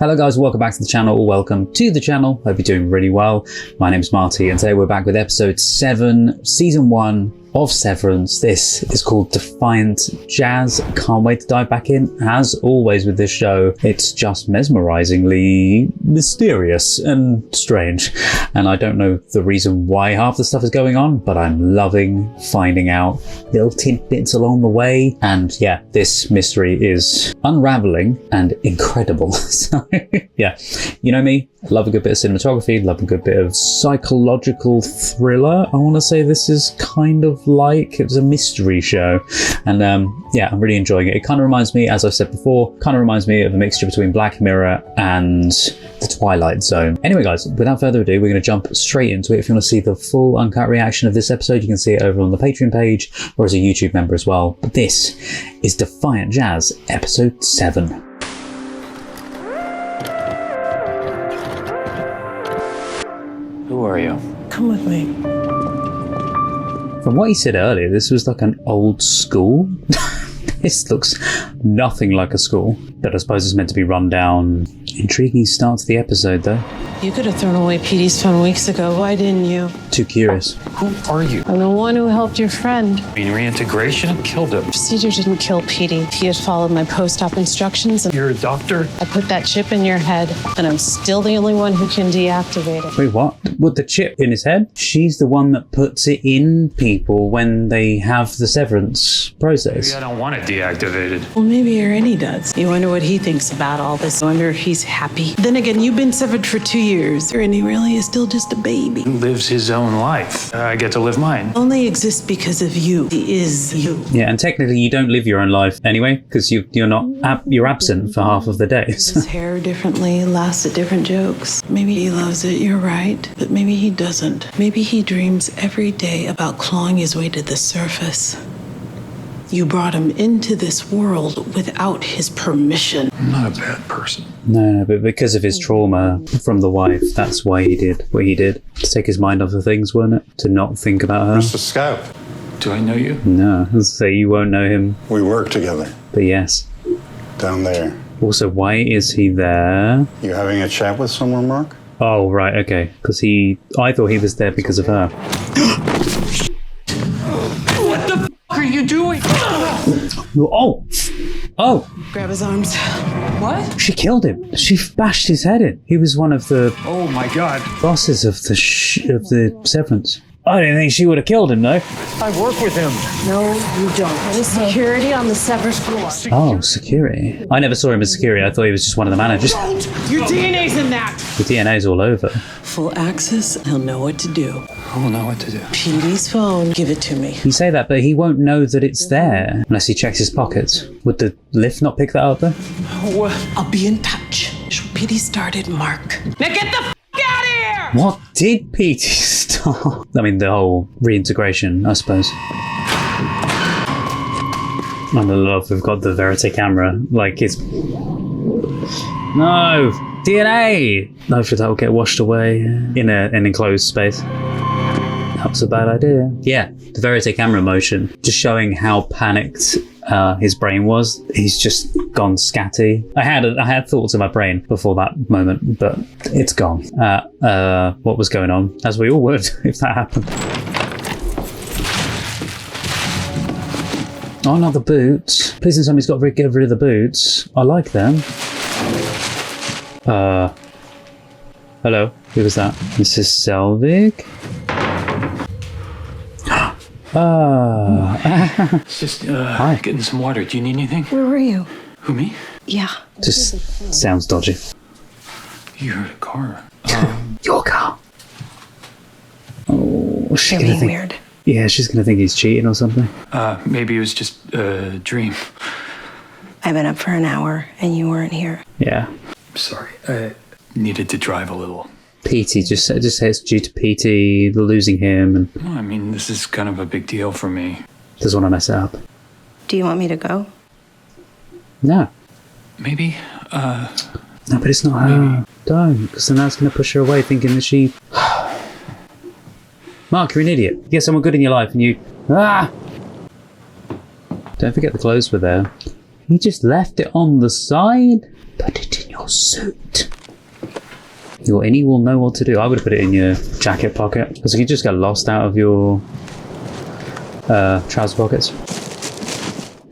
Hello guys, welcome back to the channel, or welcome to the channel. Hope you're doing really well. My name's Marty and today we're back with episode 7, season 1 of Severance. This is called Defiant Jazz. Can't wait to dive back in. As always with this show, it's just mesmerizingly mysterious and strange. And I don't know the reason why half the stuff is going on, but I'm loving finding out little tidbits along the way. And yeah, this mystery is unraveling and incredible. So yeah, you know me, I love a good bit of cinematography, love a good bit of psychological thriller. I want to say this is kind of like, it was a mystery show, and yeah, I'm really enjoying it. It kind of reminds me, as I've said before, kind of reminds me of a mixture between Black Mirror and The Twilight Zone. Anyway guys, without further ado, we're going to jump straight into it. If you want to see the full uncut reaction of this episode, you can see it over on the Patreon page or as a YouTube member as well. But this is Defiant Jazz, episode 7. Who are you? Come with me. From what he said earlier, this was like an old school. This looks nothing like a school, but I suppose it's meant to be run down. Intriguing start to the episode though. You could have thrown away Petey's phone weeks ago. Why didn't you? Too curious. Who are you? I'm the one who helped your friend. In reintegration? Killed him. Procedure didn't kill Petey. He had followed my post-op instructions. And You're a doctor? I put that chip in your head, and I'm still the only one who can deactivate it. Wait, what? With the chip in his head? She's the one that puts it in people when they have the severance process. Maybe I don't want it deactivated. Well, maybe Ernie does. You wonder what he thinks about all this. I wonder if he's happy. Then again, you've been severed for 2 years. Ernie really is still just a baby. He lives his own life. I get to live mine. Only exists because of you. He is you. Yeah, and technically you don't live your own life anyway, because you're not you're absent for half of the day. His hair differently, laughs at different jokes. Maybe he loves it, you're right. But maybe he doesn't. Maybe he dreams every day about clawing his way to the surface. You brought him into this world without his permission. I'm not a bad person. No, but because of his trauma from the wife, that's why he did what he did. To take his mind off of things, wasn't it? To not think about her. Mr. Scout, Do I know you? No, let's say you won't know him, we work together but yes. down there. Also, why is he there? You having a chat with someone, Mark? Oh, right, okay. Because I thought he was there because of her. What the f*** are you doing? Oh! Oh! Grab his arms. What? She killed him. She bashed his head in. He was one of the Oh my god. bosses of the Severance. I didn't think she would have killed him, though. I work with him. No, you don't. What is security on the Severance floor? Oh, security. I never saw him as security. I thought he was just one of the managers. Your DNA's in that! The DNA's all over. Full access, he'll know what to do. I will know what to do. Petey's phone, give it to me. You say that, but he won't know that it's there unless he checks his pockets. Would the lift not pick that up, though? What? I'll be in touch. Petey started, Mark. Now get the f*** out of here! What did Petey start? I mean, the whole reintegration, I suppose. I love we've got the Verite camera. Like, it's... No! DNA! Hopefully that will get washed away in an enclosed space. That was a bad idea. Yeah, the Verite camera motion, just showing how panicked his brain was. He's just gone scatty. I had thoughts in my brain before that moment, but it's gone. What was going on? As we all would if that happened. Oh, not the boots. Please tell me he's got to get rid of the boots. I like them. Hello, who was that? Mrs. Selvig? Just Hi. getting some water. Do you need anything? Where were you? Who, me? Yeah. Just sounds dodgy. You heard a car. Your car. Oh, she's You're gonna being think. weird. Yeah, she's gonna think he's cheating or something. Maybe it was just a dream. I've been up for an hour and you weren't here. Yeah. Sorry. I needed to drive a little. Petey, just say it's due to Petey losing him and Well, I mean, this is kind of a big deal for me. doesn't want to mess it up. Do you want me to go? No. Maybe, No, but it's not her. Don't, because then that's going to push her away thinking that she... Mark, you're an idiot. You get someone good in your life and you... Ah! Don't forget the clothes were there. He just left it on the side. Put it in your your suit. Your innie will know what to do. I would put it in your jacket pocket, because you just get lost out of your trouser pockets.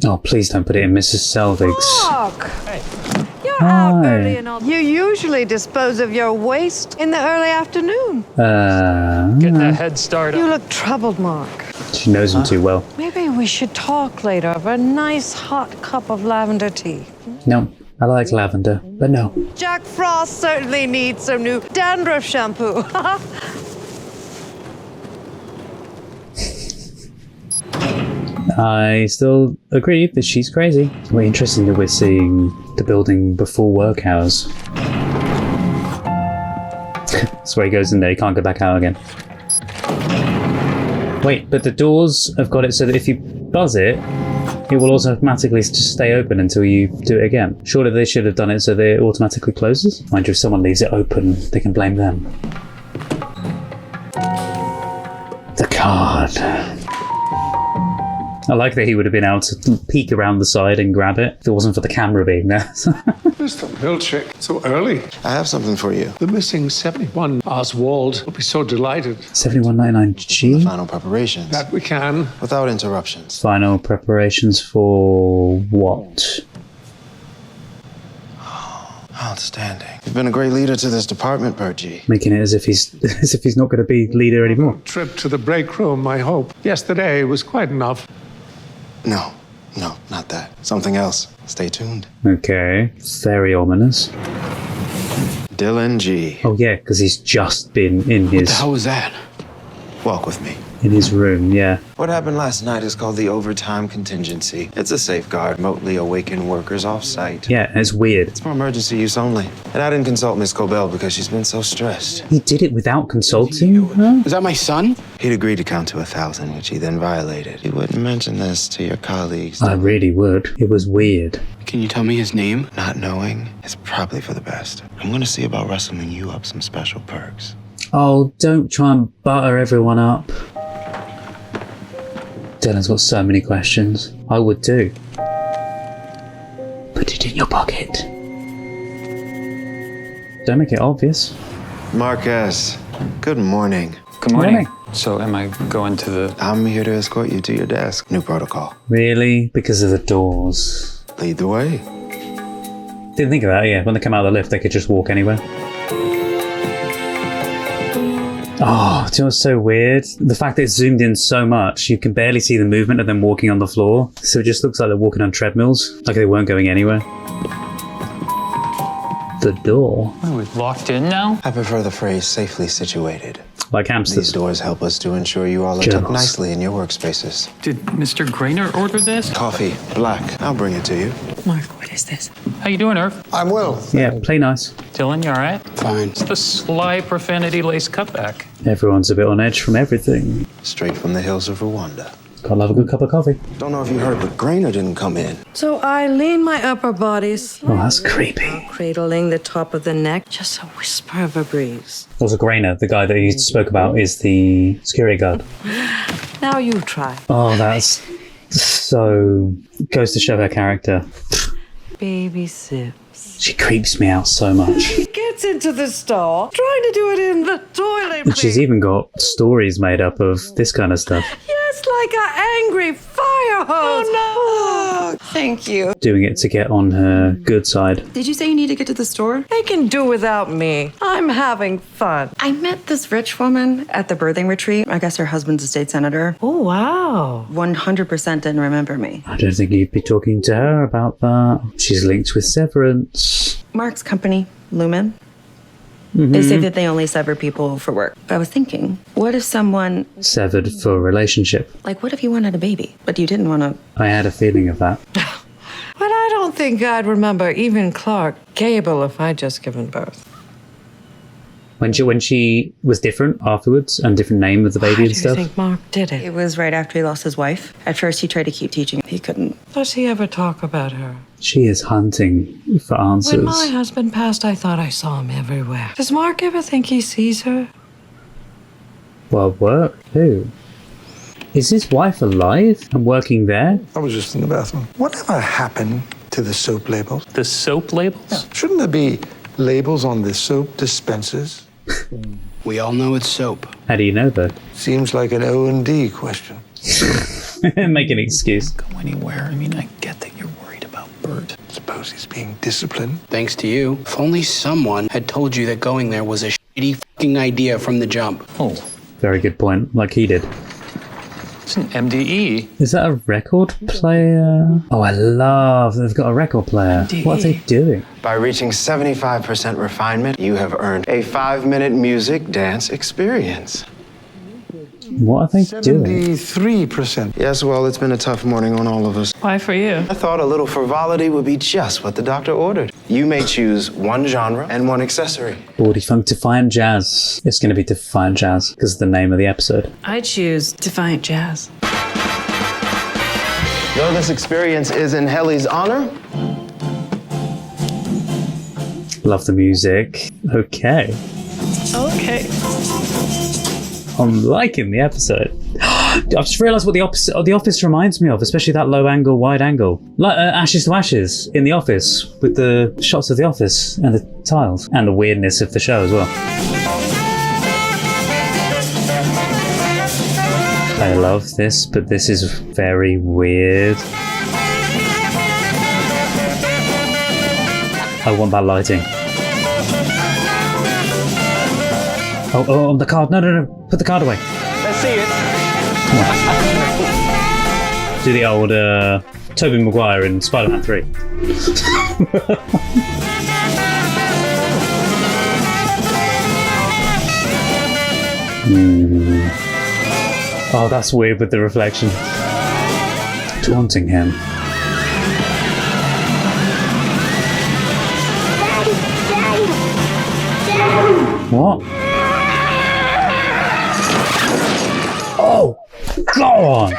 Oh, please don't put it in Mrs. Selvig's. Mark! You're out early and all. You usually dispose of your waste in the early afternoon. Getting a head start You on. look troubled, Mark. She knows him too well. Maybe we should talk later over a nice hot cup of lavender tea. No, I like lavender, but no. Jack Frost certainly needs some new dandruff shampoo. I still agree that she's crazy. Well, interesting that we're seeing the building before work hours. That's where he goes in there, he can't go back out again. Wait, but the doors have got it so that if you buzz it, it will automatically just stay open until you do it again. Surely they should have done it so that it automatically closes? Mind you, if someone leaves it open, they can blame them. The card. I like that he would have been able to peek around the side and grab it if it wasn't for the camera being there. Mr. Milchick, so early. I have something for you. The missing 71 Oswald will be so delighted 7199G? Final preparations. that we can. Without interruptions. Final preparations for what? Outstanding. You've been a great leader to this department, Bergie. Making it as if he's not going to be leader anymore. Trip to the break room, I hope. Yesterday was quite enough. No, not that. Something else. Stay tuned. Okay, very ominous. Dylan G. Oh yeah, because he's just been in his was that? Walk with me. in his room. Yeah. What happened last night is called the overtime contingency. It's a safeguard remotely awakened workers off-site. Yeah, it's weird. It's for emergency use only. And I didn't consult Miss Cobell because she's been so stressed. He did it without consulting her? Is that my son? He'd agreed to count to 1,000, which he then violated. He wouldn't mention this to your colleagues. I really would. It was weird. Can you tell me his name? Not knowing is probably for the best. I'm gonna see about wrestling you up some special perks. Oh, don't try and butter everyone up. Dylan's got so many questions. I would too. Put it in your pocket. Don't make it obvious. Marquez, good morning. Good morning. Morning. So am I going to the... I'm here to escort you to your desk. New protocol. Really? Because of the doors. Lead the way. Didn't think of that, yeah. When they come out of the lift, they could just walk anywhere. Oh, do you know what's so weird? The fact that it's zoomed in so much, you can barely see the movement of them walking on the floor. So it just looks like they're walking on treadmills, like they weren't going anywhere. The door. What, are we locked in now? I prefer the phrase safely situated. Like These hamsters. doors help us to ensure you all are tucked Journals. nicely in your workspaces. Did Mr. Grainer order this? Coffee, black. I'll bring it to you. Mark, what is this? How you doing, Irv? I'm well. Yeah, play nice. Dylan, you all right? Fine. It's the sly profanity-laced cutback. Everyone's a bit on edge from everything. Straight from the hills of Rwanda. Gotta love a good cup of coffee. Don't know if you heard, but Grainer didn't come in. So I lean my upper body, Oh, that's creepy. cradling the top of the neck, just a whisper of a breeze. Also, Grainer, the guy that you spoke about, is the security guard. Now you try. Oh, that's so... goes to show her character. Baby sips. She creeps me out so much. He gets into the stall, trying to do it in the toilet. And she's even got stories made up of this kind of stuff. Yes, like an angry fire hose. Oh, thank you. Doing it to get on her good side. Did you say you need to get to the store? They can do without me. I'm having fun. I met this rich woman at the birthing retreat. I guess her husband's a state senator. Oh, wow. 100% didn't remember me. I don't think you'd be talking to her about that. She's linked with Severance. Mark's company, Lumon. They say that they only sever people for work. But I was thinking, what if someone, Severed for a relationship. like, what if you wanted a baby, but you didn't want to? I had a feeling of that. But I don't think I'd remember even Clark Gable if I'd just given birth. When she was different afterwards, and different name of the baby Why and do stuff. you think Mark did It it? was right after he lost his wife. At first, he tried to keep teaching. He couldn't. Does he ever talk about her? She is hunting for answers. When my husband passed, I thought I saw him everywhere. Does Mark ever think he sees her? Well, work? Who? Is his wife alive and working there? I was just in the bathroom. Whatever happened to the soap labels? The soap labels? Shouldn't there be labels on the soap dispensers? We all know it's soap. How do you know though? Seems like an O&D question. Make an excuse. Go anywhere. I mean, I get that you're worried about Bert. Suppose he's being disciplined. Thanks to you. If only someone had told you that going there was a shitty fucking idea from the jump. Oh, Very good point, like he did. it's an MDE. Is that a record player? Oh, I love they've got a record player. What are they doing? By reaching 75% refinement, you have earned a 5-minute music dance experience. What are they doing? 73%. Yes, well, it's been a tough morning on all of us. Why for you? I thought a little frivolity would be just what the doctor ordered. You may choose one genre and one accessory. Bawdy Funk Defiant Jazz. It's going to be Defiant Jazz because of the name of the episode. I choose Defiant Jazz. Though this experience is in Helly's honor, Love the music. Okay. Okay. I'm liking the episode. I've just realised what the Office reminds me of, especially that low angle, wide angle. Like Ashes to Ashes in The Office, with the shots of The Office and the tiles, and the weirdness of the show as well. I love this, but this is very weird. I want that lighting. Oh, on the card. No. Put the card away. let's see it. Do the old Tobey Maguire in Spider-Man 3. Oh, that's weird with the reflection. Taunting him. What? Oh, go on!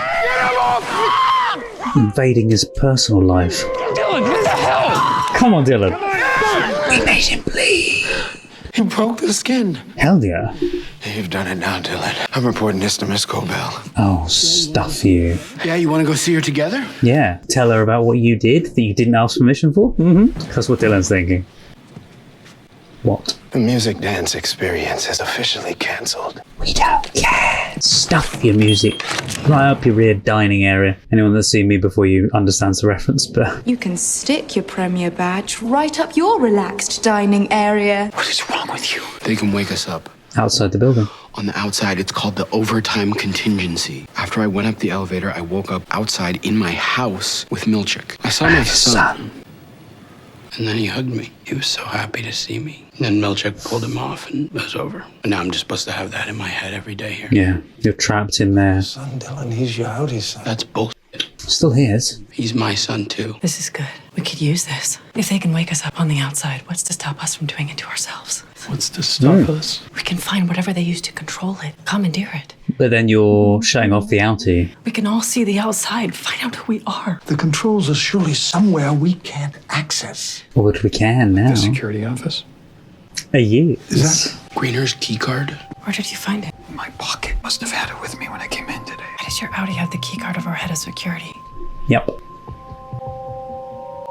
Invading his personal life. Dylan, what the hell? Come on, Dylan. We made him bleed. He broke the skin. Hell yeah. You've done it now, Dylan. I'm reporting this to Miss Cobell. Oh, stuff you. Yeah, you want to go see her together? Yeah, tell her about what you did that you didn't ask permission for? Mm-hmm. That's what Dylan's thinking. What? The music dance experience is officially cancelled. We don't care. Stuff your music right up your rear dining area. Anyone that's seen me before you understands the reference, but... You can stick your premier badge right up your relaxed dining area. What is wrong with you? They can wake us up. Outside the building. On the outside, it's called the overtime contingency. After I went up the elevator, I woke up outside in my house with Milchick. I saw my son. And then he hugged me. He was so happy to see me. And then Milchick pulled him off and it was over. And now I'm just supposed to have that in my head every day here. Yeah, you're trapped in there. Son, Dylan, he's your outie son. That's bullshit. Still his. He's my son, too. This is good. We could use this. If they can wake us up on the outside, what's to stop us from doing it to ourselves? What's to stop us? We can find whatever they use to control it, commandeer it. But then you're shutting off the outie. We can all see the outside, find out who we are. The controls are surely somewhere we can't access. Or what we can now. The security office? A year. Is that? Greener's keycard? Where did you find it? My pocket must have had it with me when I came in today. Why does your Audi have the keycard of our head of security? Yep.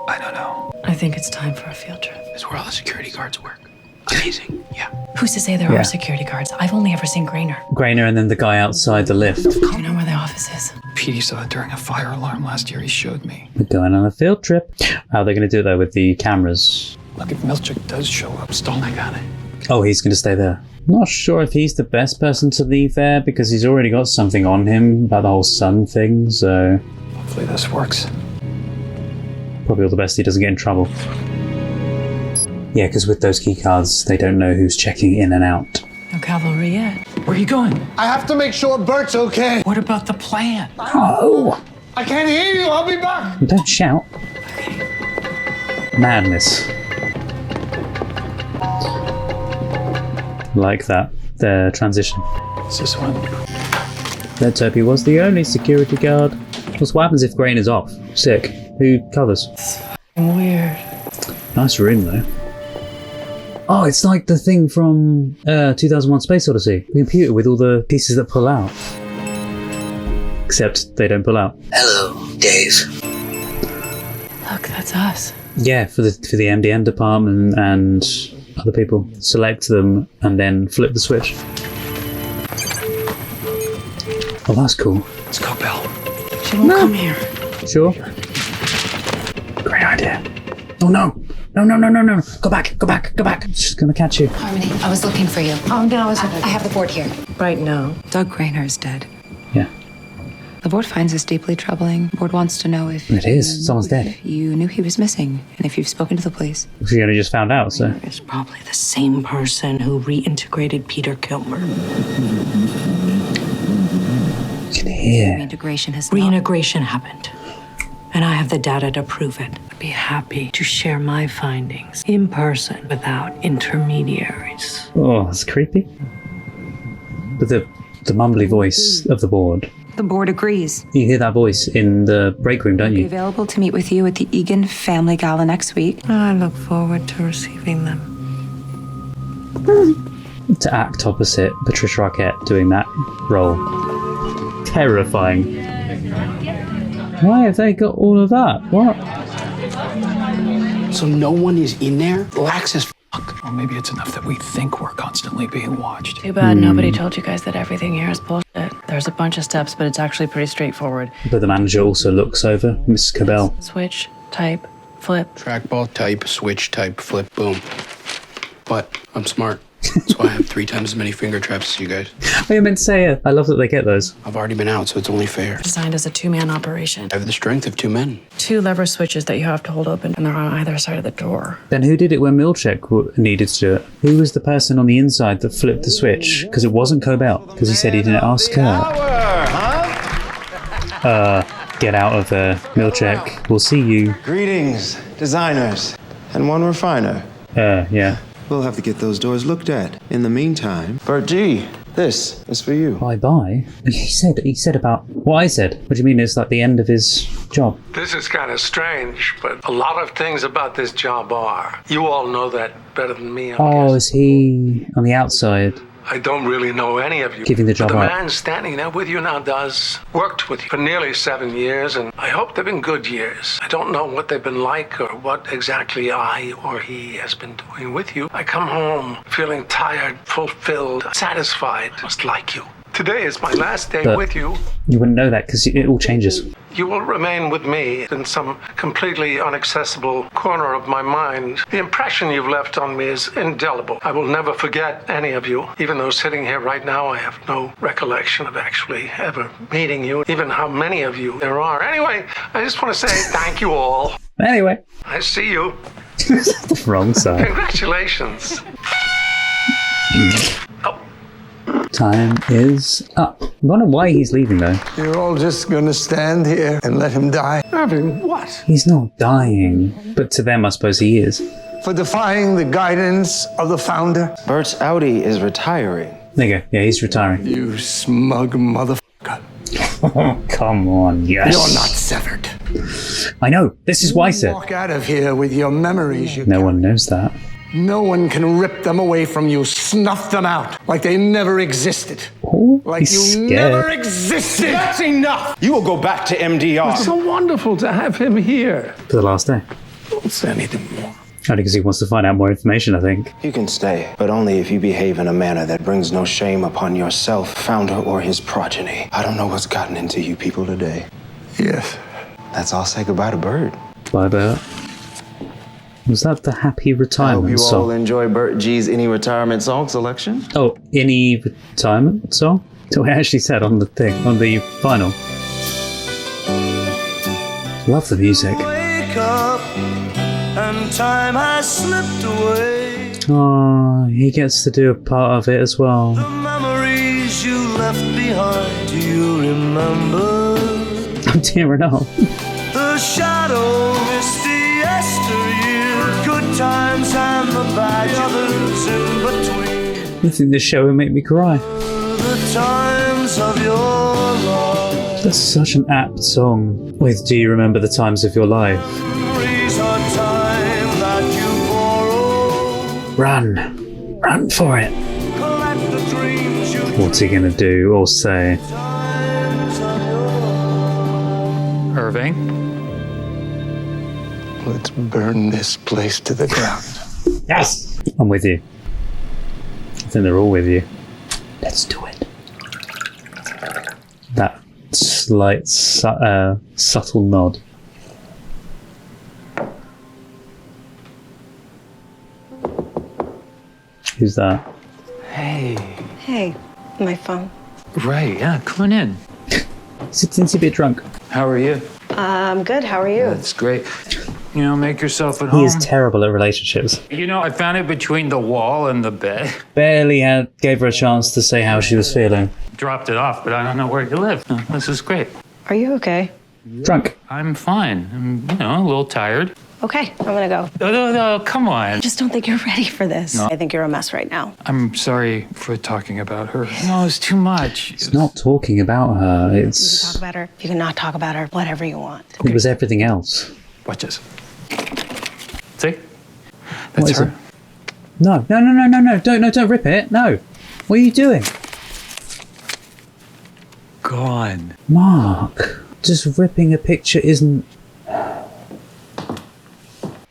I don't know. I think it's time for a field trip. It's where all the security guards work. Amazing, yeah. Who's to say there are security guards? I've only ever seen Grainer. Grainer and then the guy outside the lift. Do you know where the office is? Petey saw it during a fire alarm last year. He showed me. We're going on a field trip. How are they going to do it though with the cameras? Look, if Milchick does show up, Stolnik got it. Oh, he's going to stay there. Not sure if he's the best person to leave there because he's already got something on him about the whole sun thing, so... Hopefully this works. Probably all the best he doesn't get in trouble. Yeah, because with those keycards, they don't know who's checking in and out. No cavalry yet. Where are you going? I have to make sure Bert's okay. What about the plan? Oh! I can't hear you. I'll be back. Don't shout. Madness. Like that. The transition. It's this one. Let's hope he was the only security guard. What happens if Grain is off? Sick. Who covers? Weird. Nice room though. Oh, it's like the thing from 2001 Space Odyssey. The computer with all the pieces that pull out. Except they don't pull out. Hello, Dave. Look, that's us. Yeah, for the MDM department and other people. Select them and then flip the switch. Oh, that's cool. Let's go, Bill. She won't come here. Sure. Great idea. Oh no! No! Go back! She's gonna catch you. Harmony, I was looking for you. Oh, no, I have the board here. Right now. Doug Grainer's dead. Yeah. The board finds this deeply troubling. The board wants to know if... It is. Someone's dead. If you knew he was missing, and if you've spoken to the police. She only just found out, so... It's probably the same person who reintegrated Peter Kilmer. You can hear. Reintegration has Reintegration happened. And I have the data to prove it. I'd be happy to share my findings in person without intermediaries. Oh, that's creepy. But the mumbly voice of the board. The board agrees. You hear that voice in the break room, don't Be you? available to meet with you at the Egan Family Gala next week. I look forward to receiving them. To act opposite Patricia Arquette doing that role. Terrifying. Why have they got all of that? What? So no one is in there? Lax as fuck. Or maybe it's enough that we think we're constantly being watched. Too bad nobody told you guys that everything here is bullshit. There's a bunch of steps, but it's actually pretty straightforward. But the manager also looks over, Mrs. Cabell. Switch, type, flip. Trackball, type, switch, type, flip, boom. But I'm smart. That's why I have 3 times as many finger traps as you guys. I meant to say, I love that they get those. I've already been out, so it's only fair. Designed as a 2-man operation. I have the strength of 2 men. 2 lever switches that you have to hold open, and they're on either side of the door. Then who did it when Milchek needed to do it? Who was the person on the inside that flipped the switch? Because it wasn't Cobell, because he said he didn't ask her. Get out of there, Milchek. We'll see you. Greetings, designers, and one refiner. Yeah. We'll have to get those doors looked at. In the meantime, Bert G, this is for you. Bye-bye? He said about what I said. What do you mean it's like the end of his job? This is kind of strange, but a lot of things about this job are. You all know that better than me, I Oh, guess. is he on the outside? I don't really know any of you. Giving the job but the up. man standing there with you now does. Worked with you for nearly 7 years, and I hope they've been good years. I don't know what they've been like or what exactly I or he has been doing with you. I come home feeling tired, fulfilled, satisfied, just like you. Today is my last day But with you. you wouldn't know that because it all changes. You will remain with me in some completely inaccessible corner of my mind. The impression you've left on me is indelible. I will never forget any of you, even though sitting here right now I have no recollection of actually ever meeting you, even how many of you there are. Anyway, I just want to say thank you all. Anyway. I see you. The wrong side. Congratulations. Time is up. I wonder why he's leaving though. You're all just gonna stand here and let him die? Having what? He's not dying. But to them, I suppose he is. For defying the guidance of the founder? Bert's Audi is retiring. There you go. Yeah, he's retiring. You smug motherfucker. Oh, come on, yes. You're not severed. I know. This is why I said. Walk out of here with your memories. No one knows that. No one can rip them away from you, snuff them out like they never existed. Oh, like he's you scared. never existed. That's enough. You will go back to MDR. It's so wonderful to have him here. For the last day. Don't say anything more. Only because he wants to find out more information, I think. You can stay, but only if you behave in a manner that brings no shame upon yourself, founder, or his progeny. I don't know what's gotten into you people today. Yes. That's all. Say goodbye to Bert. Bye, Bert. Was that the happy I hope retirement you song? all enjoy Bert G's Any Retirement Song selection. Oh, any retirement song? That's what I actually said on the thing, on the vinyl. Love the music. Wake up and time has slipped away. Oh, he gets to do a part of it as well. The memories you left behind, do you remember? I'm tearing up. The shadow, misty yesteryear, good times and the bad, the others in between. I think this show will make me cry. The times of your life. That's such an apt song with Do You Remember the Times of Your Life? Memories are time that you borrow. Run! Run for it! Collect the dreams you What's he gonna do or say? Irving? Let's burn this place to the ground. Yes! I'm with you. I think they're all with you. Let's do it. That slight, subtle nod. Who's that? Hey. Hey, my phone. Right, yeah, come on in. Since you're a bit drunk. How are you? I'm good. How are you? That's great. You know, make yourself at He home. is terrible at relationships. You know, I found it between the wall and the bed. Barely gave her a chance to say how she was feeling. Dropped it off, but I don't know where you live. This is great. Are you okay? Drunk. I'm fine. I'm, a little tired. Okay, I'm gonna go. No, come on. I just don't think you're ready for this. No. I think you're a mess right now. I'm sorry for talking about her. No, it's too much. It's not talking about her. You can It's... talk about her. You can not talk about her. Whatever you want. It was everything else. Watch this. See? What That's is her. it? No. Don't rip it. No. What are you doing? Gone. Mark, just ripping a picture isn't...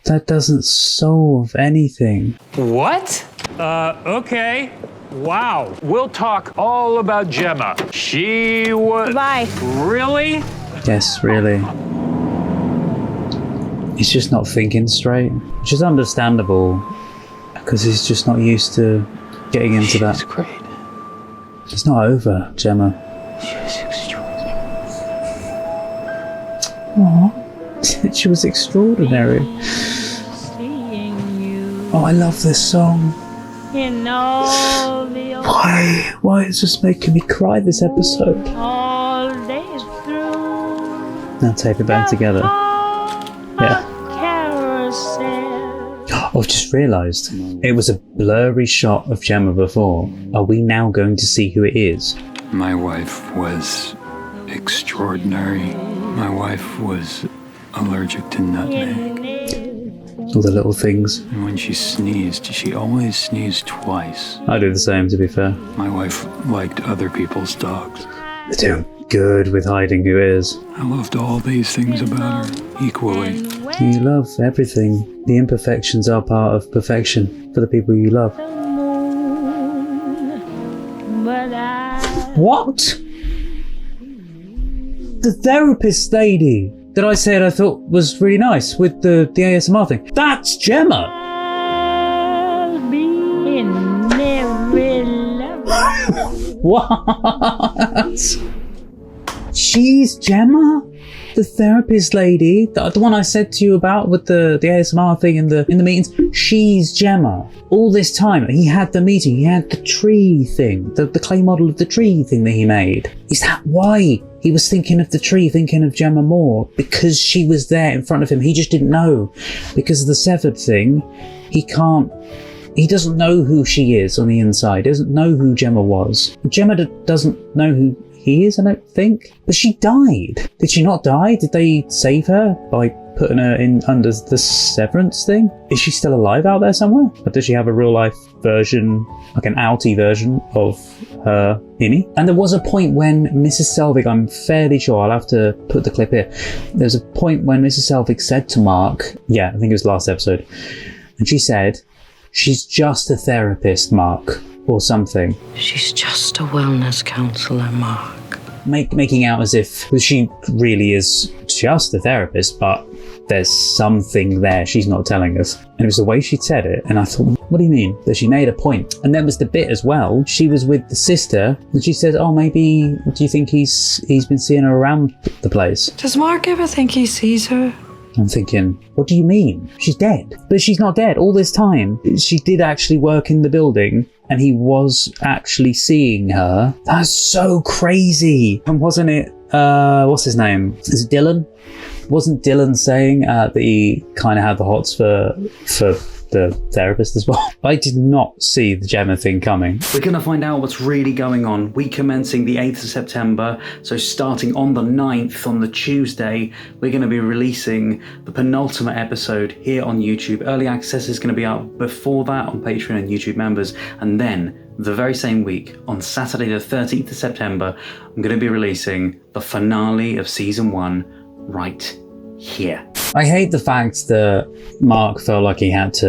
That doesn't solve anything. What? Okay. Wow. We'll talk all about Gemma. She was... Bye. Really? Yes, really. He's just not thinking straight, which is understandable because he's just not used to getting into that. She's great. It's not over, Gemma. She's extraordinary. Aww. She was extraordinary. Oh, I love this song. Why is this making me cry this episode? Now tape it back together. Yeah. Oh, I've just realised. It was a blurry shot of Gemma before. Are we now going to see who it is? My wife was extraordinary. My wife was allergic to nutmeg. All the little things. And when she sneezed, she always sneezed twice. I do the same, to be fair. My wife liked other people's dogs. They're doing good with hiding who is. I loved all these things about her equally. You love everything. The imperfections are part of perfection for the people you love. What? The therapist lady that I said I thought was really nice with the ASMR thing. That's Gemma! What? She's Gemma? The therapist lady? The one I said to you about with the ASMR thing in the meetings? She's Gemma. All this time, he had the meeting, he had the tree thing, the clay model of the tree thing that he made. Is that why he was thinking of the tree, thinking of Gemma more? Because she was there in front of him. He just didn't know. Because of the severed thing, he doesn't know who she is on the inside. He doesn't know who Gemma was. Gemma doesn't know who he is, I don't think. But she died. Did she not die? Did they save her by putting her in under the Severance thing? Is she still alive out there somewhere? Or does she have a real life version, like an outie version of her innie? And there was a point when Mrs. Selvig, I'm fairly sure, I'll have to put the clip here. There's a point when Mrs. Selvig said to Mark, yeah, I think it was last episode, and she said, she's just a therapist, Mark, or something. She's just a wellness counsellor, Mark. Making out as if she really is just a therapist, but there's something there she's not telling us. And it was the way she said it, and I thought, what do you mean? That she made a point. And there was the bit as well, she was with the sister, and she said, oh, maybe, do you think he's been seeing her around the place? Does Mark ever think he sees her? I'm thinking, what do you mean? She's dead. But she's not dead. All this time, she did actually work in the building, and he was actually seeing her. That's so crazy. And wasn't it, what's his name? Is it Dylan? Wasn't Dylan saying that he kind of had the hots for the therapist as well? I did not see the Gemma thing coming. We're going to find out what's really going on. Week commencing the 8th of September, so starting on the 9th, on the Tuesday, we're going to be releasing the penultimate episode here on YouTube. Early access is going to be out before that on Patreon and YouTube members, and then the very same week, on Saturday the 13th of September, I'm going to be releasing the finale of Season 1 right here. I hate the fact that Mark felt like he was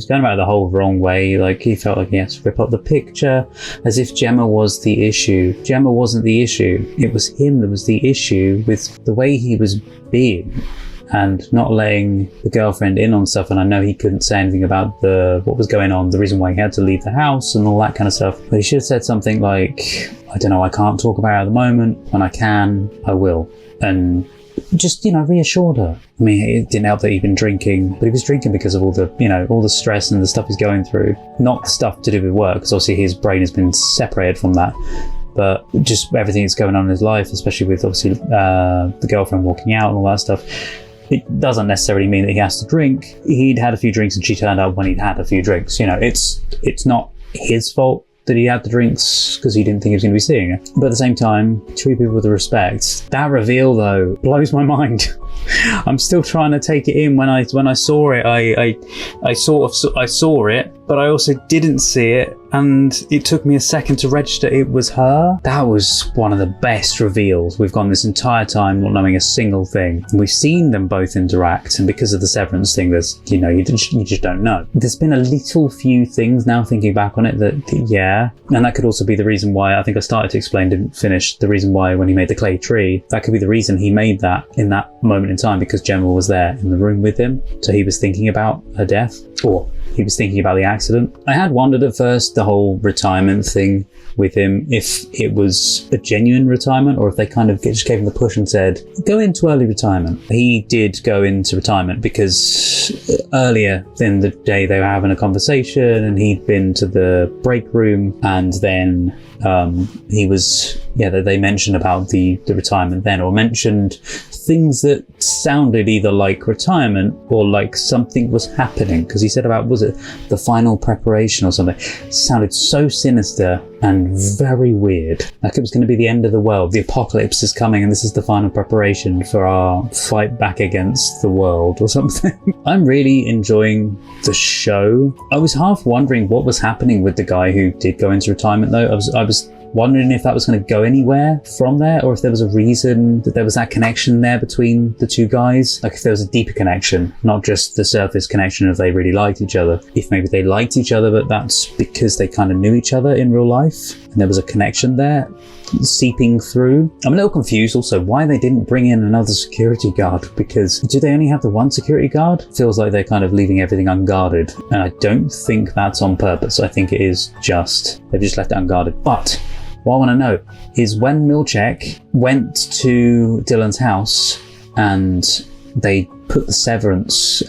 going about it the whole wrong way. Like, he felt like he had to rip up the picture as if Gemma was the issue. Gemma wasn't the issue. It was him that was the issue with the way he was being and not letting the girlfriend in on stuff. And I know he couldn't say anything about what was going on, the reason why he had to leave the house and all that kind of stuff. But he should have said something like, I don't know, I can't talk about it at the moment. When I can, I will. And just, reassured her. I mean, it didn't help that he'd been drinking, but he was drinking because of all the stress and the stuff he's going through. Not stuff to do with work, because obviously his brain has been separated from that. But just everything that's going on in his life, especially with obviously the girlfriend walking out and all that stuff. It doesn't necessarily mean that he has to drink. He'd had a few drinks and she turned up when he'd had a few drinks. It's not his fault that he had the drinks because he didn't think he was going to be seeing her. But at the same time, treat people with respect. That reveal, though, blows my mind. I'm still trying to take it in. When I saw it, I saw it, but I also didn't see it, and it took me a second to register it was her. That was one of the best reveals. We've gone this entire time not knowing a single thing. We've seen them both interact, and because of the Severance thing, there's you just don't know. There's been a little few things now thinking back on it and that could also be the reason why I think I started to explain, didn't finish, the reason why when he made the clay tree, that could be the reason he made that in that moment in time, because Gemma was there in the room with him, so he was thinking about her death, or he was thinking about the accident. I had wondered at first, the whole retirement thing with him, if it was a genuine retirement or if they kind of just gave him the push and said, go into early retirement. He did go into retirement because earlier in the day they were having a conversation and he'd been to the break room, and then they mentioned about the retirement then, or mentioned things that sounded either like retirement or like something was happening, because he said about, was it the final preparation or something? It sounded so sinister and very weird, like it was going to be the end of the world, the apocalypse is coming and this is the final preparation for our fight back against the world or something. I'm really enjoying the show. I was half wondering what was happening with the guy who did go into retirement though. I was wondering if that was going to go anywhere from there, or if there was a reason that there was that connection there between the two guys, like if there was a deeper connection, not just the surface connection of they really liked each other. If maybe they liked each other, but that's because they kind of knew each other in real life and there was a connection there seeping through. I'm a little confused also why they didn't bring in another security guard, because do they only have the one security guard? Feels like they're kind of leaving everything unguarded, and I don't think that's on purpose. I think it is just, they've just left it unguarded. But what I want to know is, when Milchek went to Dylan's house and they put the Severance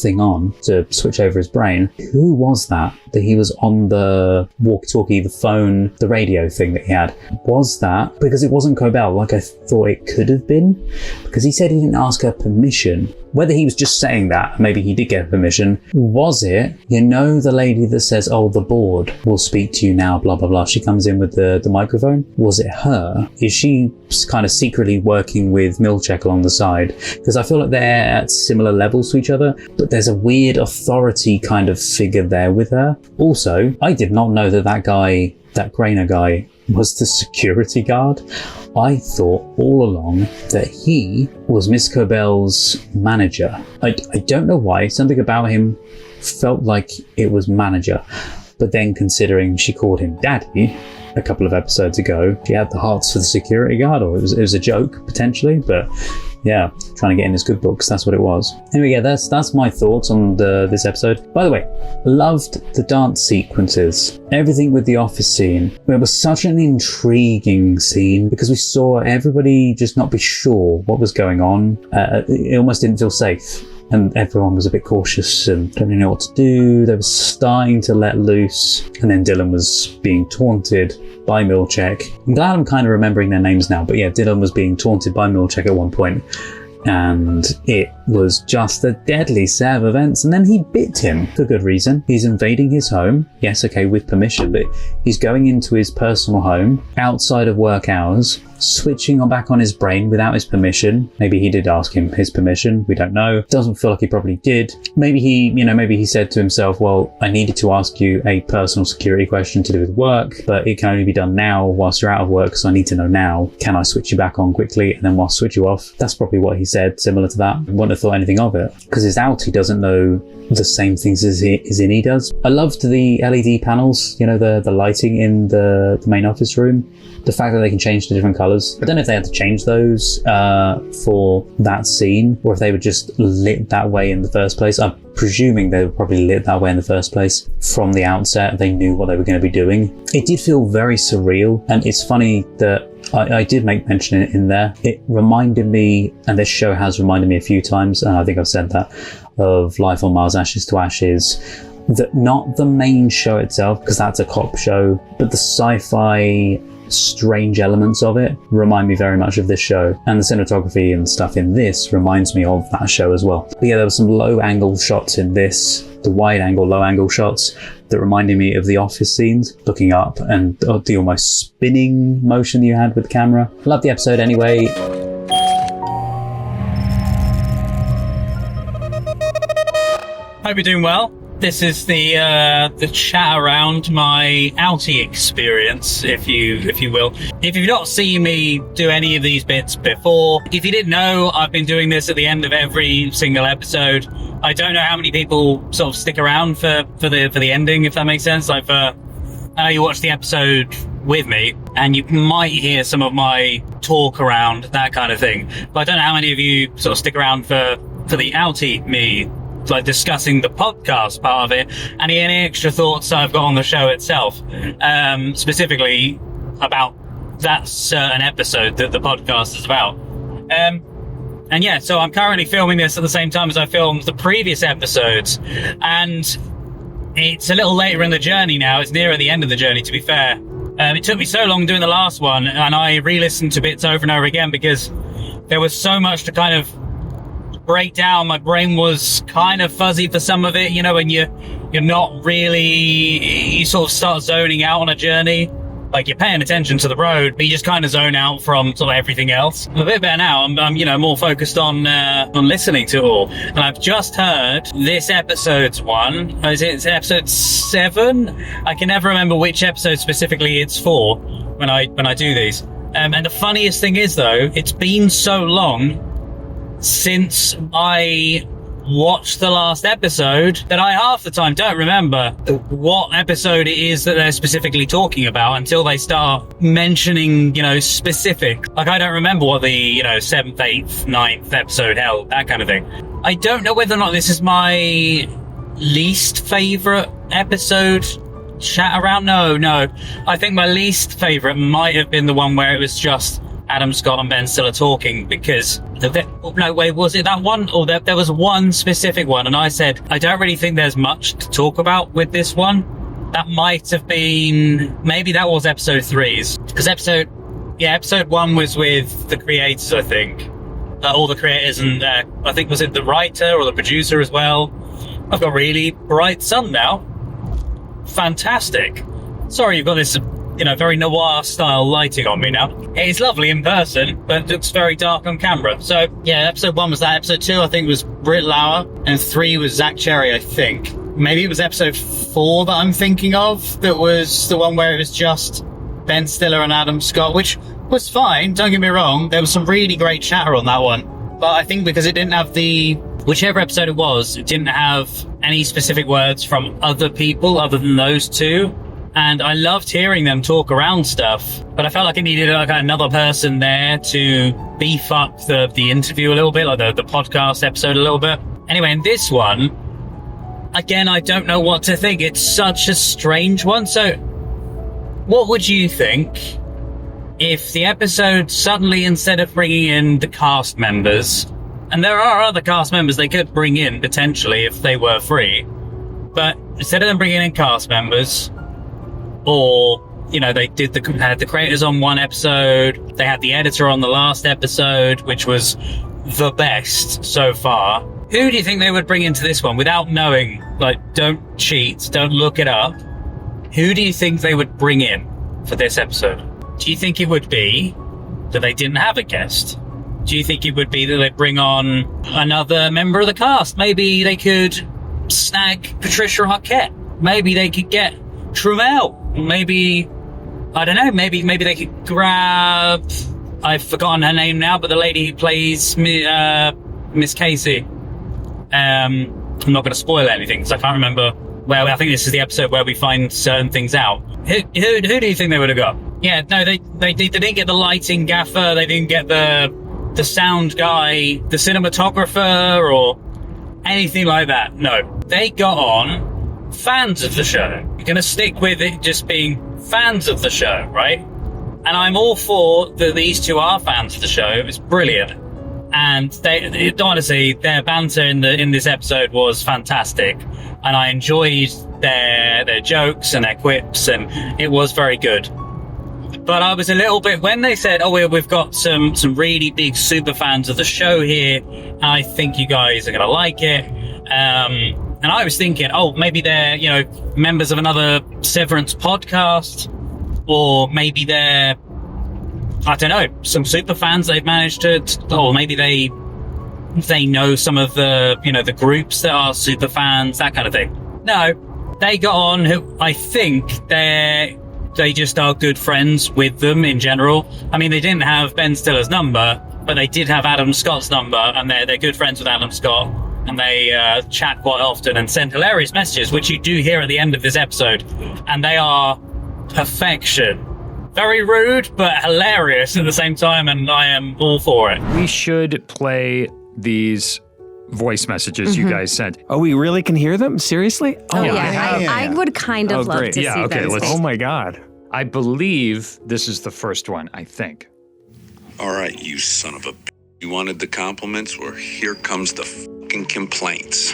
thing on to switch over his brain, who was that he was on the walkie-talkie, the phone, the radio thing that he had? Was that, because it wasn't Cobell like I thought it could have been, because he said he didn't ask her permission. Whether he was just saying that, maybe he did get permission. Was it, the lady that says, oh, the board will speak to you now, blah, blah, blah. She comes in with the microphone. Was it her? Is she kind of secretly working with Milchek along the side? Because I feel like they're at similar levels to each other, but there's a weird authority kind of figure there with her. Also, I did not know that guy, that Grainer guy, was the security guard. I thought all along that he was Miss Cobell's manager. I don't know why, something about him felt like it was manager. But then considering she called him daddy a couple of episodes ago, she had the hearts for the security guard, or it was a joke potentially, but yeah, trying to get in his good books, that's what it was. Anyway, yeah, that's my thoughts on this episode. By the way, loved the dance sequences. Everything with the office scene. It was such an intriguing scene because we saw everybody just not be sure what was going on. It almost didn't feel safe. And everyone was a bit cautious and didn't really know what to do. They were starting to let loose. And then Dylan was being taunted by Milchek. I'm glad I'm kind of remembering their names now. But yeah, Dylan was being taunted by Milchek at one point. And it was just a deadly set of events. And then he bit him for good reason. He's invading his home. Yes, okay, with permission. But he's going into his personal home outside of work hours. switching back on his brain without his permission. Maybe he did ask him his permission. We don't know. Doesn't feel like he probably did. Maybe he said to himself, well, I needed to ask you a personal security question to do with work, but it can only be done now whilst you're out of work, so I need to know now. Can I switch you back on quickly and then switch you off? That's probably what he said, similar to that. I wouldn't have thought anything of it, because his outie doesn't know the same things as Innie does. I loved the LED panels, the lighting in the main office room. The fact that they can change to different colours. I don't know if they had to change those for that scene, or if they were just lit that way in the first place. I'm presuming they were probably lit that way in the first place. From the outset, they knew what they were going to be doing. It did feel very surreal, and it's funny that I did make mention in there. It reminded me, and this show has reminded me a few times, and I think I've said that, of Life on Mars, Ashes to Ashes. That not the main show itself, because that's a cop show, but the sci-fi strange elements of it remind me very much of this show, and the cinematography and stuff in this reminds me of that show as well. But yeah, there were some low angle shots in this, the wide angle, low angle shots that reminded me of the office scenes, looking up, and the almost spinning motion you had with the camera. Love the episode anyway. Hope you're doing well. This is the chat around my outie experience, if you will. If you've not seen me do any of these bits before, if you didn't know, I've been doing this at the end of every single episode. I don't know how many people sort of stick around for the ending, if that makes sense. I know you watched the episode with me, and you might hear some of my talk around that kind of thing. But I don't know how many of you sort of stick around for the outie me, like discussing the podcast part of it, and any extra thoughts I've got on the show itself, specifically about that certain episode that the podcast is about. And yeah, so I'm currently filming this at the same time as I filmed the previous episodes, and it's a little later in the journey now. It's nearer the end of the journey, to be fair. It took me so long doing the last one, and I re-listened to bits over and over again because there was so much to kind of break down. My brain was kind of fuzzy for some of it, when you're not really, you sort of start zoning out on a journey. Like, you're paying attention to the road, but you just kind of zone out from sort of everything else. I'm a bit better now. I'm more focused on listening to it all. And I've just heard this episode's one. Is it episode 7? I can never remember which episode specifically it's for when I do these. And the funniest thing is, though, it's been so long since I watched the last episode that I half the time don't remember what episode it is that they're specifically talking about until they start mentioning, specific. Like, I don't remember what the, 7th, 8th, 9th episode held, that kind of thing. I don't know whether or not this is my least favourite episode chat around. No. I think my least favourite might have been the one where it was just Adam Scott and Ben Stiller talking, because was it that one? Or there was one specific one, and I said I don't really think there's much to talk about with this one. That might have been, maybe that was episode 3's, because episode 1 was with the creators, I think, all the creators, and I think, was it the writer or the producer as well? I've got really bright sun now. Fantastic. Sorry you've got this very noir style lighting on me now. It's lovely in person, but it looks very dark on camera. So yeah, episode 1 was that. Episode 2, I think, was Britt Lauer, and 3 was Zach Cherry, I think. Maybe it was episode 4 that I'm thinking of, that was the one where it was just Ben Stiller and Adam Scott, which was fine, don't get me wrong. There was some really great chatter on that one. But I think because it didn't have whichever episode it was, it didn't have any specific words from other people other than those two. And I loved hearing them talk around stuff, but I felt like it needed another person there to beef up the interview a little bit, like the podcast episode a little bit. Anyway, in this one, again, I don't know what to think. It's such a strange one. So what would you think if the episode suddenly, instead of bringing in the cast members, and there are other cast members they could bring in potentially if they were free, but instead of them bringing in cast members, or, they had the creators on one episode, they had the editor on the last episode, which was the best so far. Who do you think they would bring into this one without knowing? Like, don't cheat, don't look it up. Who do you think they would bring in for this episode? Do you think it would be that they didn't have a guest? Do you think it would be that they bring on another member of the cast? Maybe they could snag Patricia Arquette. Maybe they could get Trumel. Maybe, I don't know, maybe they could grab, I've forgotten her name now, but the lady who plays Miss Casey. I'm not going to spoil anything because I can't remember. Well, I think this is the episode where we find certain things out. Who do you think they would have got? Yeah, no, they didn't get the lighting gaffer. They didn't get the sound guy, the cinematographer, or anything like that. No, they got on fans of the show. You're going to stick with it just being fans of the show, right? And I'm all for that. These two are fans of the show. It was brilliant. And they honestly, their banter in this episode was fantastic. And I enjoyed their jokes and their quips, and it was very good. But I was a little bit, when they said, oh, we've got some really big super fans of the show here, and I think you guys are going to like it. And I was thinking, oh, maybe they're, members of another Severance podcast, or maybe they're, I don't know, some super fans they've managed to, or maybe they know some of the, the groups that are super fans, that kind of thing. No, they got on who I think they just are good friends with them in general. I mean, they didn't have Ben Stiller's number, but they did have Adam Scott's number, and they're good friends with Adam Scott, and they chat quite often and send hilarious messages, which you do hear at the end of this episode, and they are perfection. Very rude, but hilarious at the same time, and I am all for it. We should play these voice messages you guys sent. Oh, we really can hear them? Seriously? Oh, yeah. I would kind of love to see them. Oh my God. I believe this is the first one, I think. All right, you son of a bitch. You wanted the compliments? Well, here comes the fucking complaints.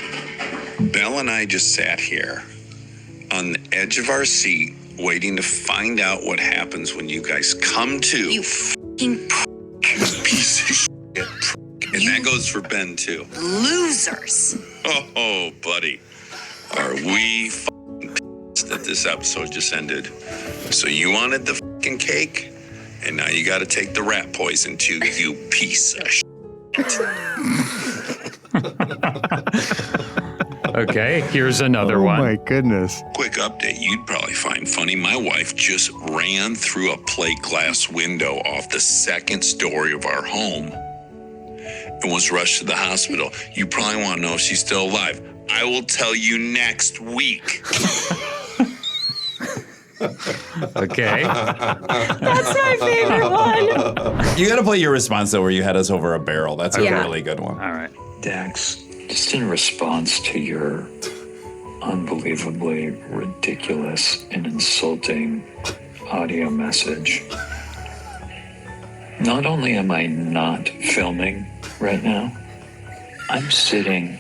Belle and I just sat here on the edge of our seat waiting to find out what happens when you guys come to. You fucking piece of shit. And that goes for Ben, too. Losers. Oh, buddy. Are we fucking pissed that this episode just ended? So you wanted the fucking cake, and now you got to take the rat poison, too, you piece of shit. Okay, here's another one. Oh, my goodness. Quick update you'd probably find funny. My wife just ran through a plate glass window off the second story of our home and was rushed to the hospital. You probably want to know if she's still alive. I will tell you next week. Okay. That's my favorite one. You got to play your response, though, where you had us over a barrel. That's a really good one. All right. Dax, just in response to your unbelievably ridiculous and insulting audio message, not only am I not filming right now, I'm sitting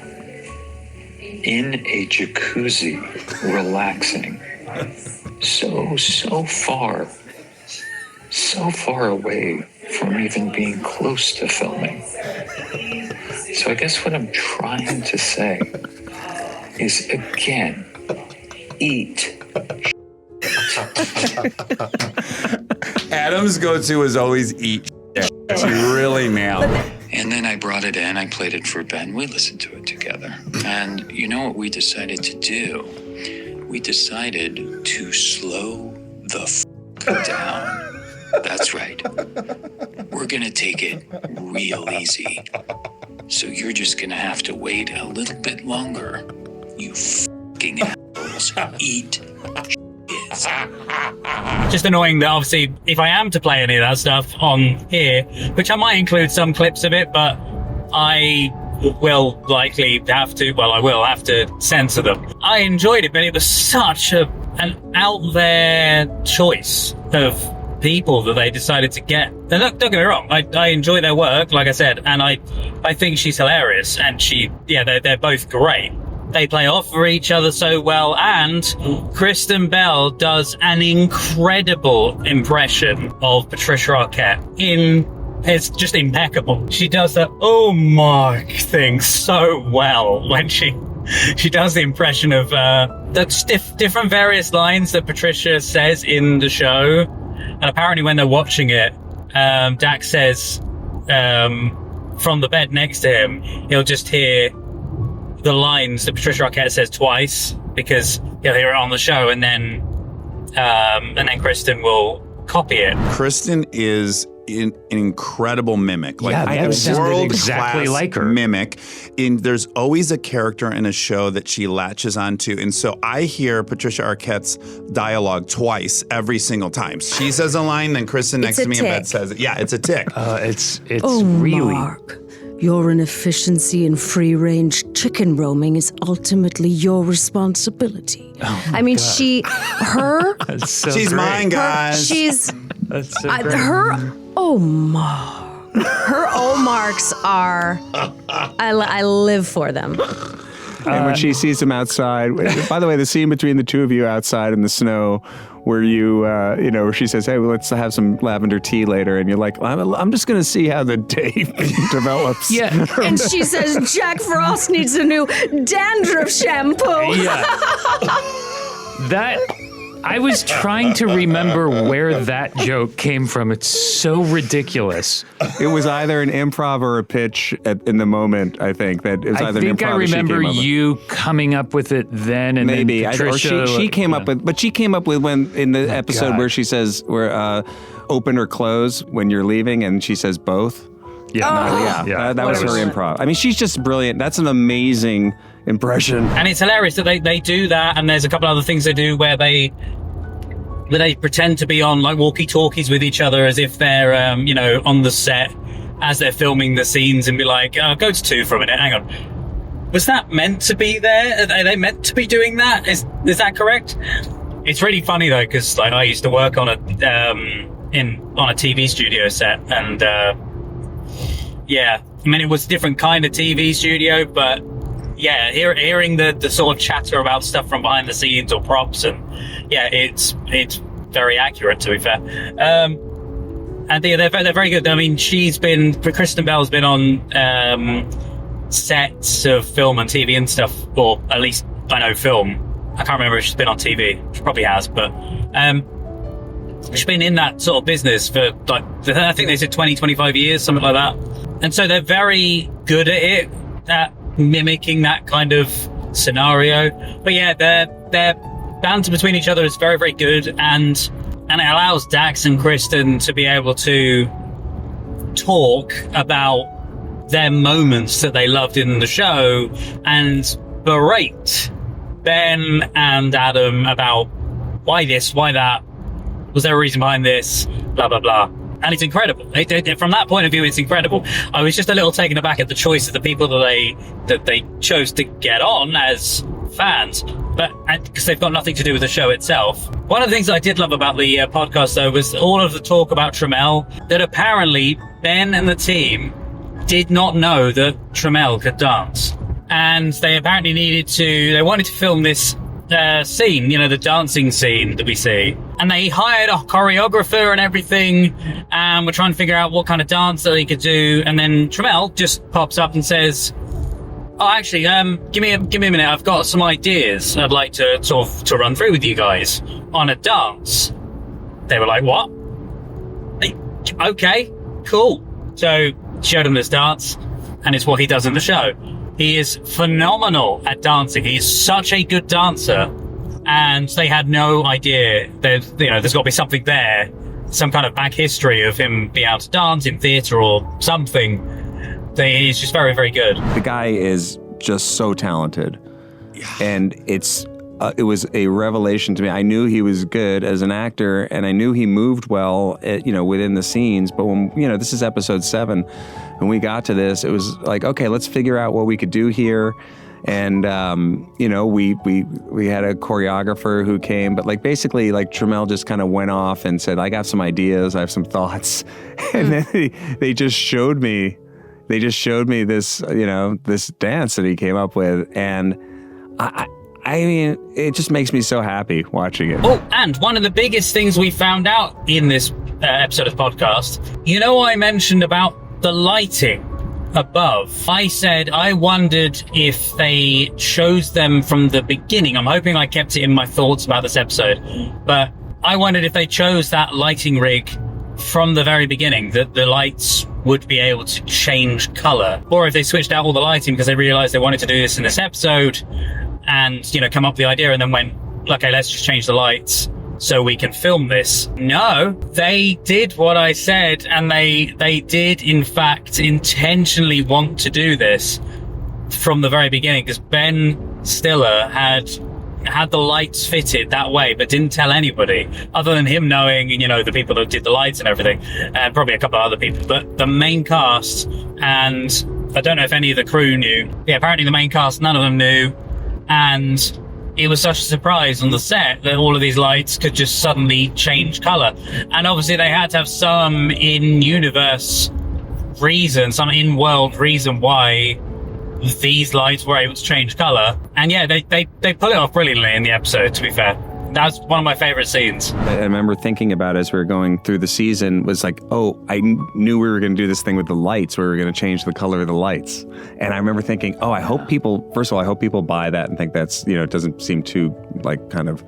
in a jacuzzi relaxing so far away from even being close to filming. So I guess what I'm trying to say is, again, eat. Adam's go-to is always eat shit. She really nailed it. And then I brought it in, I played it for Ben, we listened to it together. And you know what we decided to do? We decided to slow the f*** down. That's right. We're gonna take it real easy. So you're just gonna have to wait a little bit longer. You f***ing assholes. Eat shit. Just annoying that obviously if I am to play any of that stuff on here, which I might include some clips of it, but I will likely have to, I will have to censor them. I enjoyed it, but it was such an out there choice of people that they decided to get. And look, don't get me wrong, I enjoy their work, like I said, and I think she's hilarious, and they're both great. They play off for each other so well, and Kristen Bell does an incredible impression of Patricia Arquette. It's just impeccable. She does the "oh my" thing so well when she does the impression of the different various lines that Patricia says in the show. And apparently when they're watching it, Dax says from the bed next to him, he'll just hear the lines that Patricia Arquette says twice, because he'll hear it on the show, and then Kristen will copy it. Kristen is an incredible mimic, like exactly like her mimic. There's always a character in a show that she latches onto, and so I hear Patricia Arquette's dialogue twice every single time. She says a line, then Kristen next to me in bed says it. Yeah, it's a tick. It's really. Mark, your inefficiency in free-range chicken roaming is ultimately your responsibility. I mean, she's great. mine, guys. That's so great. Her marks are. I live for them. And when she sees him outside, by the way, the scene between the two of you outside in the snow, where where she says, "Hey, well, let's have some lavender tea later," and you're like, "I'm just going to see how the day develops." Yeah, and she says, "Jack Frost needs a new dandruff shampoo." Yeah, I was trying to remember where that joke came from. It's so ridiculous. It was either an improv or a pitch in the moment, I think. That it was either an improv I remember you coming up with it then, and maybe. then Patricia, she came up with, but she came up with when in the episode where she says, open or close when you're leaving, and she says both. Yeah. That was her improv. I mean, she's just brilliant. That's an amazing impression. And it's hilarious that they do that, and there's a couple other things they do where they pretend to be on like walkie-talkies with each other as if they're on the set as they're filming the scenes, and be like, "Oh, go to 2 for a minute, hang on. Was that meant to be there? Are they meant to be doing that? Is that correct?" It's really funny though, because like I used to work on a TV studio set, and I mean, it was a different kind of TV studio, but yeah, hearing the sort of chatter about stuff from behind the scenes or props, and it's very accurate, to be fair. And they're very good. I mean, Kristen Bell's been on sets of film and TV and stuff, or at least I know film. I can't remember if she's been on TV. She probably has, but she's been in that sort of business for like, I think they said 20, 25 years, something like that. And so they're very good at it, at mimicking that kind of scenario. But yeah, their banter between each other is very, very good, and it allows Dax and Kristen to be able to talk about their moments that they loved in the show and berate Ben and Adam about why this, why that, was there a reason behind this, blah, blah, blah. And it's incredible. From that point of view, it's incredible. I was just a little taken aback at the choice of the people that they chose to get on as fans, but because they've got nothing to do with the show itself. One of the things I did love about the podcast, though, was all of the talk about Trammell, that apparently Ben and the team did not know that Trammell could dance. And they apparently they wanted to film this scene, the dancing scene that we see. And they hired a choreographer and everything, and we're trying to figure out what kind of dance that he could do. And then Trammell just pops up and says, "Oh, actually, give me a minute. I've got some ideas I'd like to to run through with you guys on a dance." They were like, "What?" Okay, cool. So showed him this dance, and it's what he does in the show. He is phenomenal at dancing. He is such a good dancer, and they had no idea that there's got to be something there, some kind of back history of him being able to dance in theatre or something. He's just very, very good. The guy is just so talented, and it was a revelation to me. I knew he was good as an actor, and I knew he moved well, within the scenes. But when this is episode 7. When we got to this, it was like, okay, let's figure out what we could do here. And, we had a choreographer who came, but basically Trammell just kind of went off and said, "I got some ideas, I have some thoughts." And then they just showed me this, this dance that he came up with. And I mean, it just makes me so happy watching it. Oh, and one of the biggest things we found out in this episode of the podcast, I mentioned about the lighting above. I said I wondered if they chose them from the beginning. I'm hoping I kept it in my thoughts about this episode, but I wondered if they chose that lighting rig from the very beginning that the lights would be able to change color, or if they switched out all the lighting because they realized they wanted to do this in this episode and, you know, come up with the idea and then went, okay, let's just change the lights so we can film this. No, they did what I said, and they did in fact intentionally want to do this from the very beginning, because Ben Stiller had the lights fitted that way but didn't tell anybody other than him knowing, you know, the people that did the lights and everything, and probably a couple of other people. But the main cast, and I don't know if any of the crew knew. Yeah, apparently the main cast, none of them knew, and it was such a surprise on the set that all of these lights could just suddenly change color. And obviously they had to have some in-universe reason, some in-world reason why these lights were able to change color. And yeah, they pull it off brilliantly in the episode, to be fair. That's one of my favorite scenes. I remember thinking about it as we were going through the season, was like, oh, I knew we were going to do this thing with the lights, where we were going to change the color of the lights. And I remember thinking, oh, I hope people buy that and think that's, you know, it doesn't seem too like kind of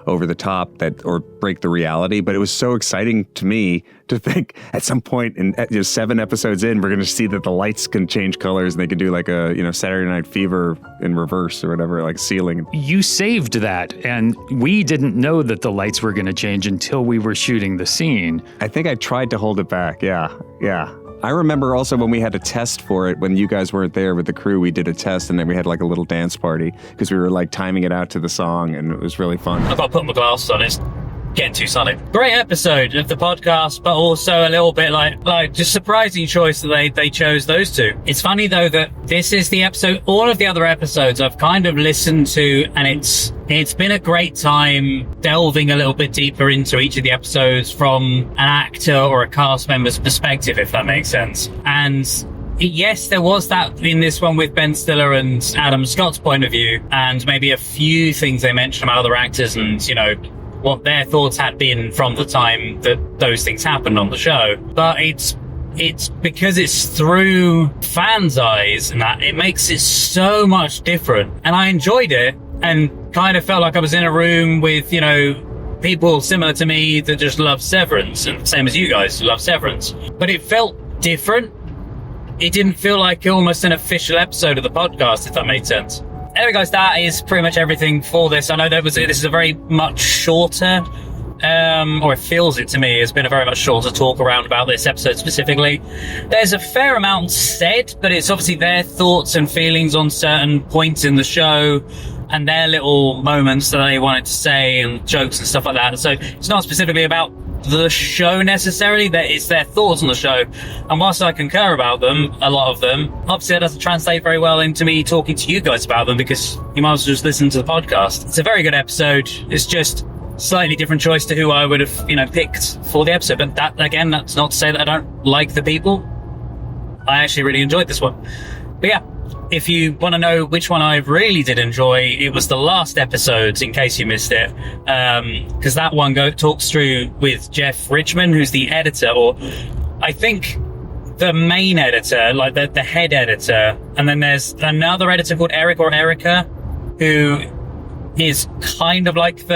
over the top that, or break the reality. But it was so exciting to me to think at some point in, you know, 7 episodes in, we're going to see that the lights can change colors and they can do like a, you know, Saturday Night Fever in reverse or whatever, like ceiling. You saved that, and we didn't know that the lights were going to change until we were shooting the scene. I think I tried to hold it back. Yeah. I remember also when we had a test for it, when you guys weren't there with the crew, we did a test and then we had like a little dance party because we were like timing it out to the song, and it was really fun. I've got to put my glasses on, it's getting too sunny. Great episode of the podcast, but also a little bit like just surprising choice that they chose those two. It's funny though that this is the episode, all of the other episodes I've kind of listened to, and it's been a great time delving a little bit deeper into each of the episodes from an actor or a cast member's perspective, if that makes sense. And yes, there was that in this one with Ben Stiller and Adam Scott's point of view, and maybe a few things they mentioned about other actors and, you know, what their thoughts had been from the time that those things happened on the show. But it's because it's through fans' eyes and that it makes it so much different. And I enjoyed it and kind of felt like I was in a room with, you know, people similar to me that just love Severance, and same as you guys love Severance. But it felt different. It didn't feel like almost an official episode of the podcast, if that made sense. Anyway, guys, that is pretty much everything for this. I know this is a very much shorter, or it feels it to me, it's been a very much shorter talk around about this episode specifically. There's a fair amount said, but it's obviously their thoughts and feelings on certain points in the show and their little moments that they wanted to say and jokes and stuff like that. So it's not specifically about the show necessarily, that it's their thoughts on the show. And whilst I concur about them, a lot of them, obviously it doesn't translate very well into me talking to you guys about them, because you might as well just listen to the podcast. It's a very good episode. It's just slightly different choice to who I would have, you know, picked for the episode. But that, again, that's not to say that I don't like the people. I actually really enjoyed this one. But yeah, if you want to know which one I really did enjoy, it was the last episodes, in case you missed it, because that one talks through with Jeff Richman, who's the editor, or I think the main editor, like the head editor, and then there's another editor called Eric or Erica, who is kind of like who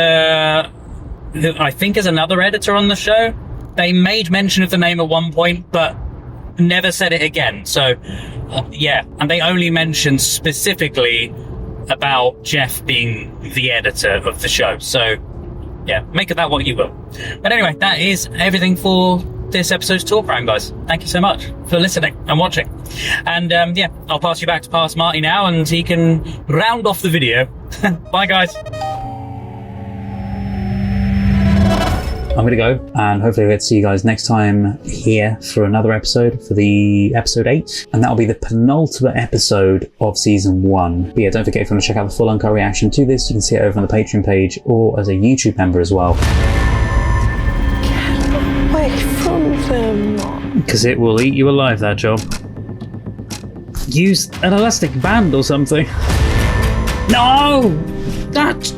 I think is another editor on the show. They made mention of the name at one point, but never said it again. So yeah, and they only mentioned specifically about Jeff being the editor of the show. So yeah, make of that what you will. But anyway, that is everything for this episode's talk round, guys. Thank you so much for listening and watching. And yeah, I'll pass you back to Past Marty now, and he can round off the video. Bye, guys. I'm going to go, and hopefully I'll get to see you guys next time here for another episode, for the episode 8. And that'll be the penultimate episode of season 1. But yeah, don't forget, if you want to check out the full uncut reaction to this, you can see it over on the Patreon page or as a YouTube member as well. Get away from them. Because it will eat you alive, that job. Use an elastic band or something. No! That...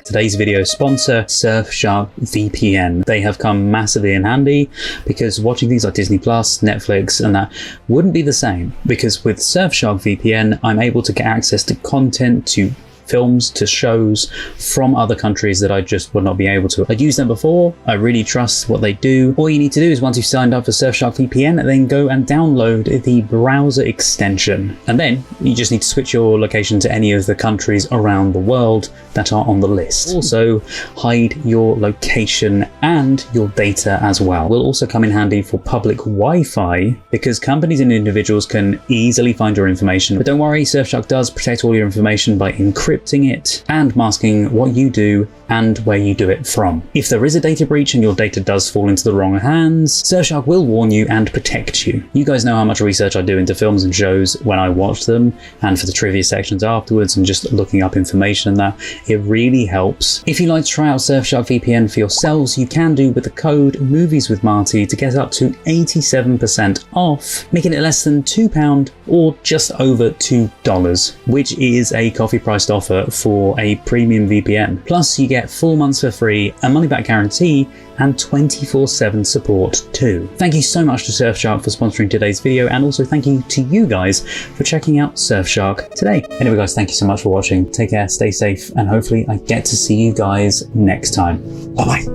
Today's video sponsor, Surfshark VPN. They have come massively in handy, because watching things like Disney Plus, Netflix and that wouldn't be the same, because with Surfshark VPN I'm able to get access to content, to films to shows from other countries that I just would not be able to. I'd used them before, I really trust what they do. All you need to do is once you've signed up for Surfshark VPN, then go and download the browser extension. And then you just need to switch your location to any of the countries around the world that are on the list. Also, hide your location and your data as well. Will also come in handy for public Wi-Fi because companies and individuals can easily find your information. But don't worry, Surfshark does protect all your information by encrypting it and masking what you do and where you do it from. If there is a data breach and your data does fall into the wrong hands, Surfshark will warn you and protect you. You guys know how much research I do into films and shows when I watch them, and for the trivia sections afterwards and just looking up information and that. It really helps. If you'd like to try out Surfshark VPN for yourselves, you can do with the code MoviesWithMarty to get up to 87% off, making it less than £2 or just over $2, which is a coffee-priced offer for a premium VPN. Plus, you get 4 months for free, a money-back guarantee, and 24/7 support too. Thank you so much to Surfshark for sponsoring today's video, and also thank you to you guys for checking out Surfshark today. Anyway guys, thank you so much for watching. Take care, stay safe, and hopefully I get to see you guys next time. Bye bye.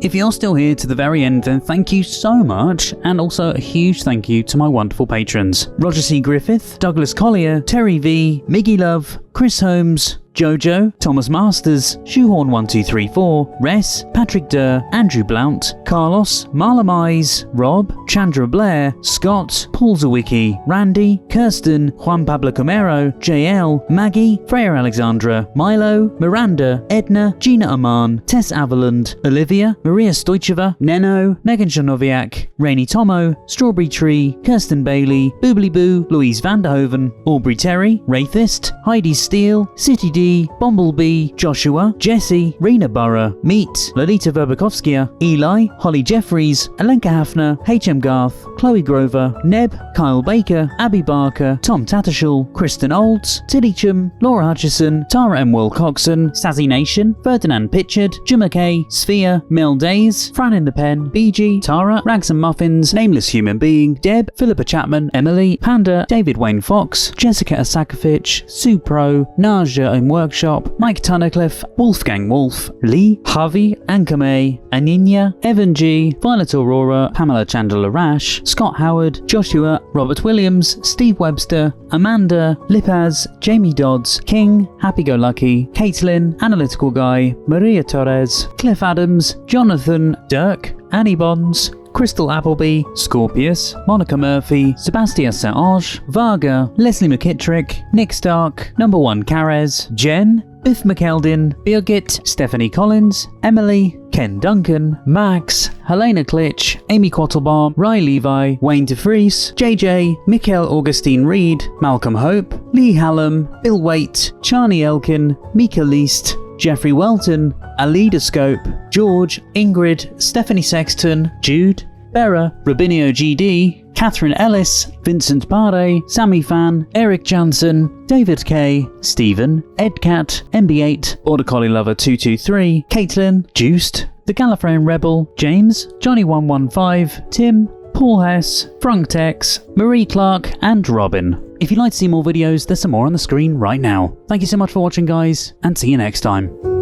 If you're still here to the very end, then thank you so much, and also a huge thank you to my wonderful patrons: Roger C. Griffith, Douglas Collier, Terry V, Miggy Love, Chris Holmes, Jojo, Thomas Masters, Shoehorn1234, Res, Patrick Durr, Andrew Blount, Carlos, Marla Mize, Rob, Chandra Blair, Scott, Paul Zawicki, Randy, Kirsten, Juan Pablo Camero, JL, Maggie, Freya Alexandra, Milo, Miranda, Edna, Gina Aman, Tess Avaland, Olivia, Maria Stoicheva, Neno, Megan Janoviak, Rainy Tomo, Strawberry Tree, Kirsten Bailey, Boobly Boo, Louise Vanderhoven, Aubrey Terry, Wraithist, Heidi Steele, City D, Bumblebee, Joshua, Jesse, Rena Burra, Meet, Lolita Verbakovskia, Eli, Holly Jeffries, Alenka Hafner, HM Garth, Chloe Grover, Neb, Kyle Baker, Abby Barker, Tom Tattershall, Kristen Olds, Tillycham, Laura Hutchison, Tara M. Wilcoxon, Sazzy Nation, Ferdinand Pitchard, Jim Kay, Sphere, Mel Days, Fran in the Pen, BG, Tara, Rags and Muffins, Nameless Human Being, Deb, Philippa Chapman, Emily, Panda, David Wayne Fox, Jessica Asakovich, Sue Pro, Naja and Workshop, Mike Tunnicliffe, Wolfgang Wolf, Lee, Harvey, Ankame, Aninya, Evan G, Violet Aurora, Pamela Chandler Rash, Scott Howard, Joshua, Robert Williams, Steve Webster, Amanda, Lipaz, Jamie Dodds, King, Happy Go Lucky, Caitlin, Analytical Guy, Maria Torres, Cliff Adams, Jonathan, Dirk, Annie Bonds, Crystal Appleby, Scorpius, Monica Murphy, Sebastian St-Ange, Varga, Leslie McKittrick, Nick Stark, Number 1 Carez, Jen, Biff McKeldin, Birgit, Stephanie Collins, Emily, Ken Duncan, Max, Helena Klitsch, Amy Quattlebaum, Ry Levi, Wayne DeFries, JJ, Mikhail Augustine Reed, Malcolm Hope, Lee Hallam, Bill Waite, Charlie Elkin, Mika Least, Jeffrey Welton, Alida Scope, George, Ingrid, Stephanie Sexton, Jude, Bera, Rubinio GD, Catherine Ellis, Vincent Pare, Sammy Fan, Eric Jansen, David K, Stephen, Edcat, MB8, Border Collie Lover 223, Caitlin, Juiced, The Gallifreyan Rebel, James, Johnny115, Tim, Paul Hess, Frank Tex, Marie Clark, and Robin. If you'd like to see more videos, there's some more on the screen right now. Thank you so much for watching, guys, and see you next time.